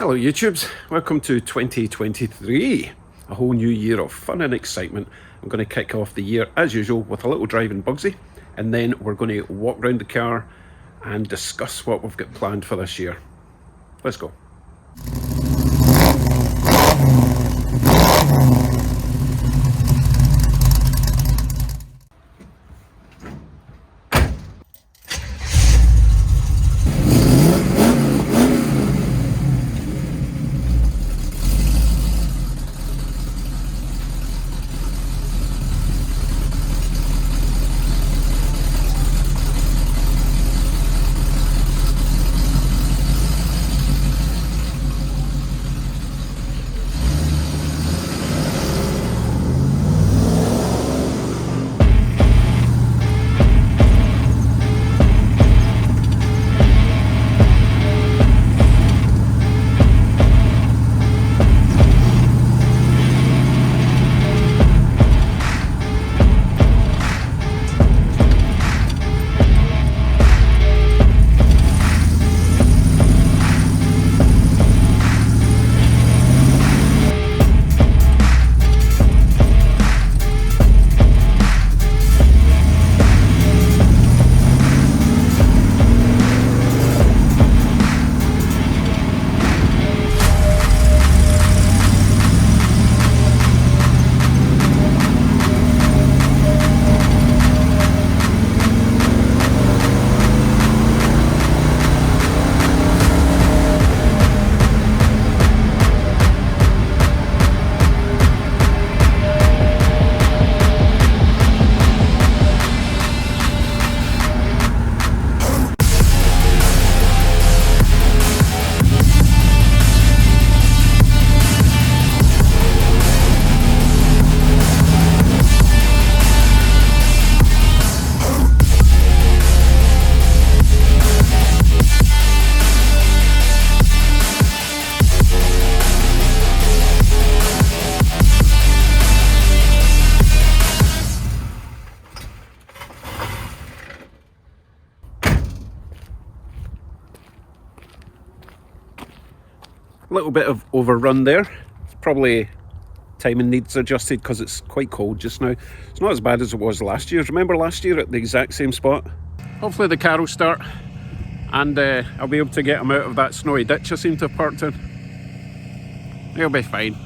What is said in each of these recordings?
Hello YouTubes, welcome to 2023, a whole new year of fun and excitement. I'm going to kick off the year as usual with a little drive in Bugsy, and then we're going to walk around the car and discuss what we've got planned for this year. Let's go. A little bit of overrun there. It's probably timing needs adjusted because it's quite cold just now. It's not as bad as it was last year. Remember last year at the exact same spot? Hopefully the car will start and I'll be able to get him out of that snowy ditch I seem to have parked in. He'll be fine.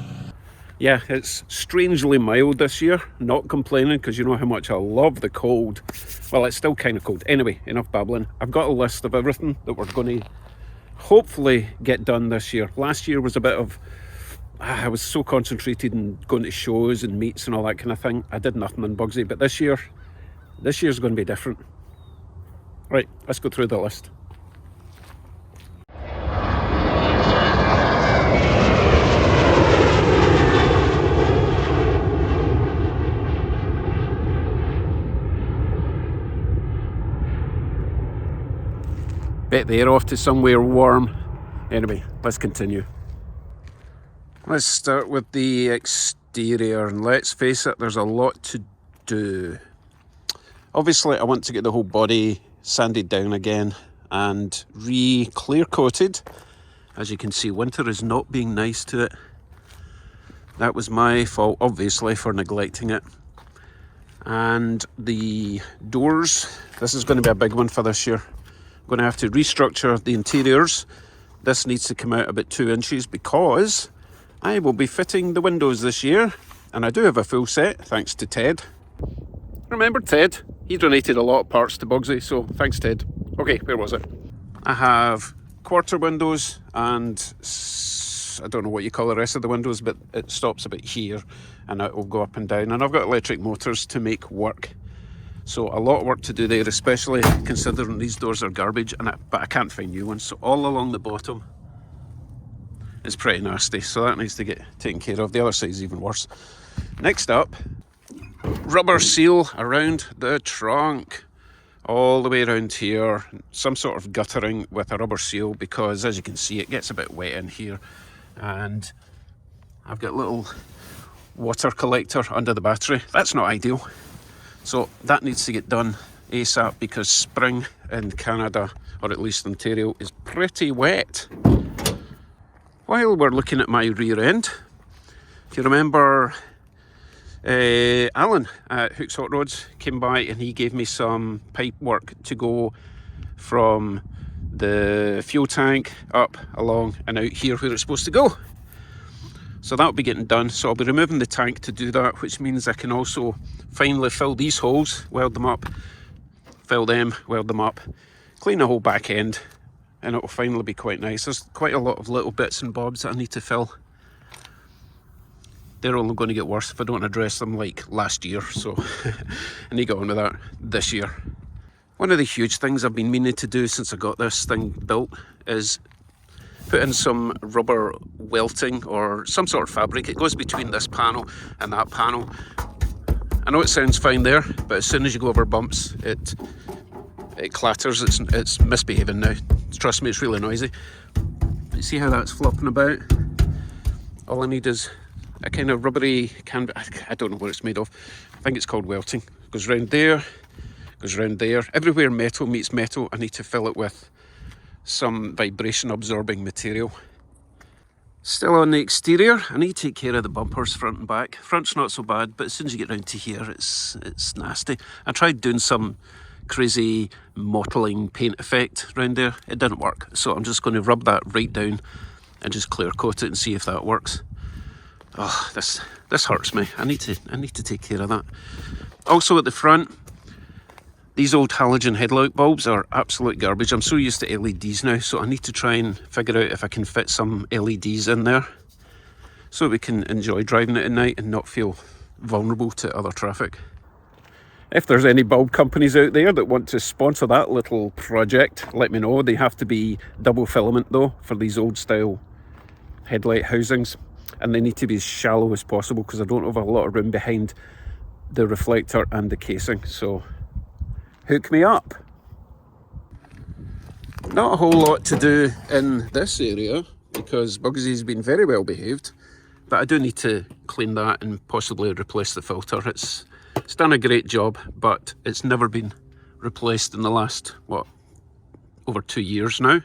Yeah, it's strangely mild this year. Not complaining because you know how much I love the cold. Well, it's still kind of cold. Anyway, enough babbling. I've got a list of everything that we're going to hopefully get done this year. Last year was a bit of I was so concentrated in going to shows and meets and all that kind of thing. I did nothing in Bugsy, but this year's going to be different. Right, let's go through the list. Bet they're off to somewhere warm. Anyway, let's continue. Let's start with the exterior, and let's face it, there's a lot to do. Obviously, I want to get the whole body sanded down again and clear coated. As you can see, winter is not being nice to it. That was my fault, obviously, for neglecting it. And the doors, this is going to be a big one for this year. I'm going to have to restructure the interiors. This needs to come out about 2 inches because I will be fitting the windows this year, and I do have a full set thanks to Ted. Remember Ted? He donated a lot of parts to Bugsy, so thanks Ted. Okay, where was it? I have quarter windows and I don't know what you call the rest of the windows, but it stops about here and it will go up and down, and I've got electric motors to make work. So a lot of work to do there, especially considering these doors are garbage, but I can't find new ones. So all along the bottom is pretty nasty, so that needs to get taken care of. The other side is even worse. Next up, rubber seal around the trunk. All the way around here, some sort of guttering with a rubber seal, because as you can see it gets a bit wet in here, and I've got a little water collector under the battery. That's not ideal. So that needs to get done ASAP because spring in Canada, or at least Ontario, is pretty wet. While we're looking at my rear end, if you remember, Alan at Hook's Hot Rods came by and he gave me some pipe work to go from the fuel tank up, along and out here where it's supposed to go. So that'll be getting done. So I'll be removing the tank to do that, which means I can also finally fill these holes, weld them up, fill them, weld them up, clean the whole back end, and it'll finally be quite nice. There's quite a lot of little bits and bobs that I need to fill. They're only going to get worse if I don't address them like last year, so I need to get on with that this year. One of the huge things I've been meaning to do since I got this thing built is put in some rubber welting or some sort of fabric. It goes between this panel and that panel. I know it sounds fine there, but as soon as you go over bumps, it clatters. It's misbehaving now. Trust me, it's really noisy. You see how that's flopping about? All I need is a kind of rubbery canvas. I don't know what it's made of. I think it's called welting. Goes round there, goes round there. Everywhere metal meets metal, I need to fill it with some vibration absorbing material. Still on the exterior, I need to take care of the bumpers front and back. Front's not so bad, but as soon as you get round to here, it's nasty. I tried doing some crazy mottling paint effect around there. It didn't work, so I'm just going to rub that right down and just clear coat it and see if that works. Oh, this hurts me. I need to take care of that. Also at the front, these old halogen headlight bulbs are absolute garbage. I'm so used to LEDs now, so I need to try and figure out if I can fit some LEDs in there so we can enjoy driving it at night and not feel vulnerable to other traffic. If there's any bulb companies out there that want to sponsor that little project, let me know. They have to be double filament though for these old style headlight housings, and they need to be as shallow as possible because I don't have a lot of room behind the reflector and the casing, so hook me up. Not a whole lot to do in this area because Bugsy's been very well behaved, but I do need to clean that and possibly replace the filter. It's done a great job, but it's never been replaced in the last, over 2 years now.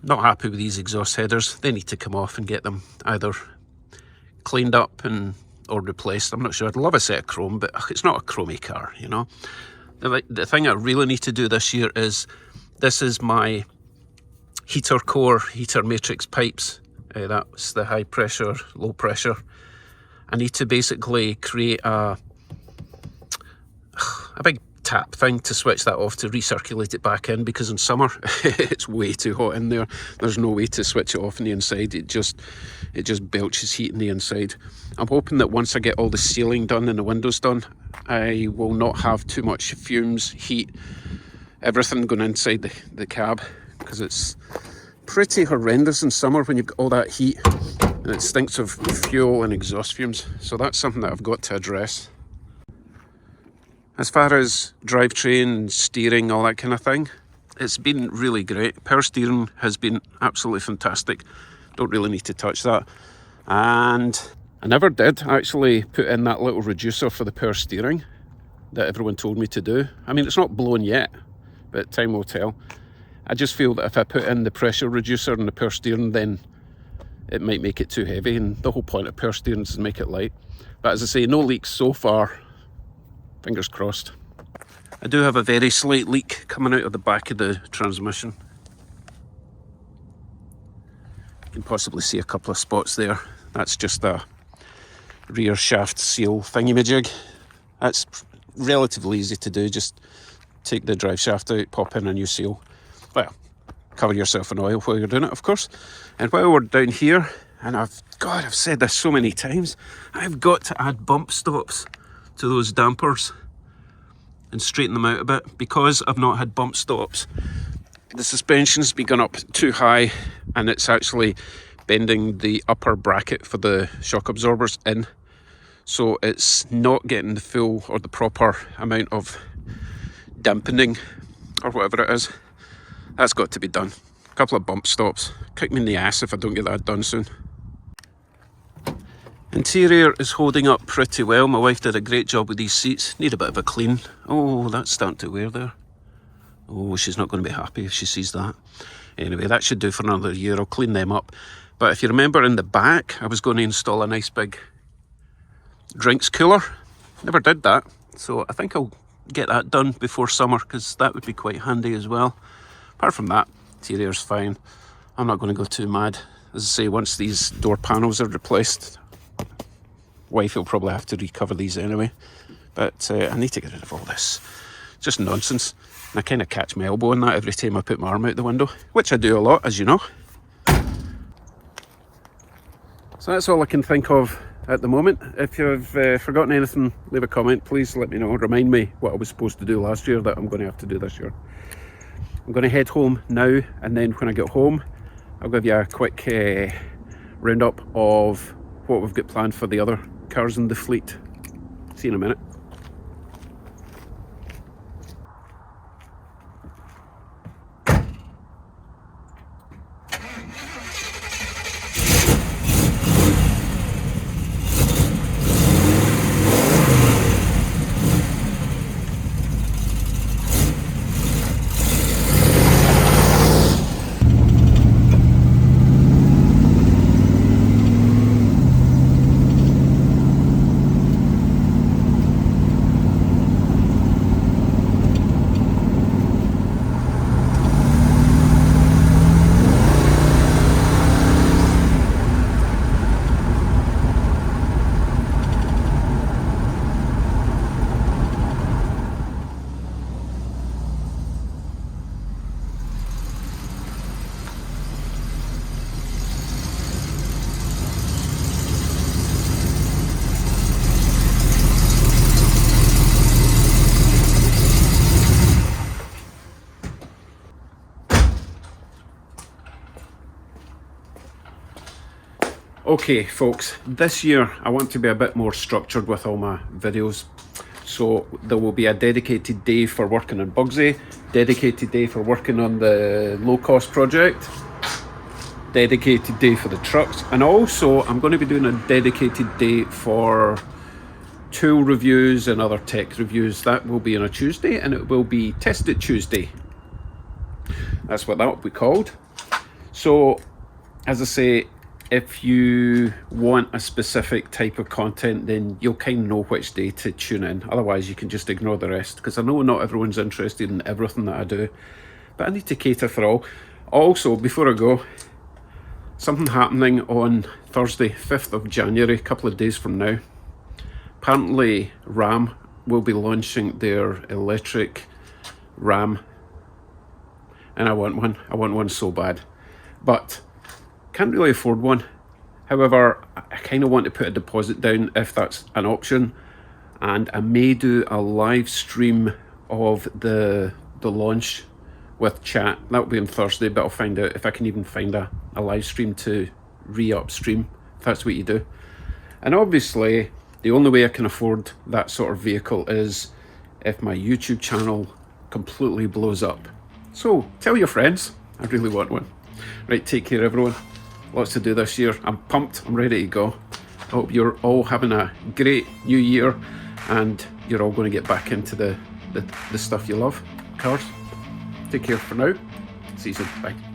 Not happy with these exhaust headers. They need to come off and get them either cleaned up or replaced. I'm not sure. I'd love a set of chrome, but it's not a chromey car, you know. The thing I really need to do this year is, this is my heater core, heater matrix pipes. That's the high pressure, low pressure. I need to basically create a big tap thing to switch that off to recirculate it back in, because in summer it's way too hot in there. There's no way to switch it off on the inside. It just belches heat in the inside. I'm hoping that once I get all the sealing done and the windows done, I will not have too much fumes, heat, everything going inside the cab, because it's pretty horrendous in summer when you've got all that heat and it stinks of fuel and exhaust fumes. So that's something that I've got to address. As far as drivetrain, steering, all that kind of thing, it's been really great. Power steering has been absolutely fantastic. Don't really need to touch that. And I never did actually put in that little reducer for the power steering that everyone told me to do. I mean, it's not blown yet, but time will tell. I just feel that if I put in the pressure reducer and the power steering, then it might make it too heavy, and the whole point of power steering is to make it light. But as I say, no leaks so far. Fingers crossed. I do have a very slight leak coming out of the back of the transmission. You can possibly see a couple of spots there. That's just a rear shaft seal thingy-majig. That's relatively easy to do. Just take the drive shaft out, pop in a new seal. Well, cover yourself in oil while you're doing it, of course. And while we're down here, and I've said this so many times, I've got to add bump stops to those dampers and straighten them out a bit. Because I've not had bump stops, the suspension's been gone up too high and it's actually bending the upper bracket for the shock absorbers in, so it's not getting the full or the proper amount of dampening or whatever it is. That's got to be done. A couple of bump stops. Kick me in the ass if I don't get that done soon. Interior is holding up pretty well. My wife did a great job with these seats. Need a bit of a clean. Oh, that's starting to wear there. Oh, she's not going to be happy if she sees that. Anyway, that should do for another year. I'll clean them up. But if you remember in the back, I was going to install a nice big drinks cooler. Never did that. So I think I'll get that done before summer, because that would be quite handy as well. Apart from that, interior's fine. I'm not going to go too mad. As I say, once these door panels are replaced, wife will probably have to recover these anyway. But I need to get rid of all this. Just nonsense. And I kind of catch my elbow on that every time I put my arm out the window, which I do a lot, as you know. So that's all I can think of at the moment. If you've forgotten anything, leave a comment. Please let me know. Remind me what I was supposed to do last year that I'm going to have to do this year. I'm going to head home now, and then when I get home, I'll give you a quick roundup of what we've got planned for the other cars in the fleet. See you in a minute. Okay folks, this year I want to be a bit more structured with all my videos. So there will be a dedicated day for working on Bugsy, dedicated day for working on the low cost project, dedicated day for the trucks, and also I'm going to be doing a dedicated day for tool reviews and other tech reviews. That will be on a Tuesday, and it will be Test It Tuesday. That's what that will be called. So as I say, if you want a specific type of content, then you'll kind of know which day to tune in. Otherwise you can just ignore the rest, because I know not everyone's interested in everything that I do, but I need to cater for all. Also, before I go, something happening on Thursday, 5th of January, a couple of days from now. Apparently Ram will be launching their electric Ram, and I want one. I want one so bad, but can't really afford one. However, I kind of want to put a deposit down if that's an option, and I may do a live stream of the launch with chat. That'll be on Thursday, but I'll find out if I can even find a live stream to re-upstream, if that's what you do. And obviously the only way I can afford that sort of vehicle is if my YouTube channel completely blows up. So tell your friends, I really want one. Right, take care everyone. Lots to do this year. I'm pumped, I'm ready to go. I hope you're all having a great new year, and you're all going to get back into the stuff you love, cars. Take care for now. See you soon. Bye.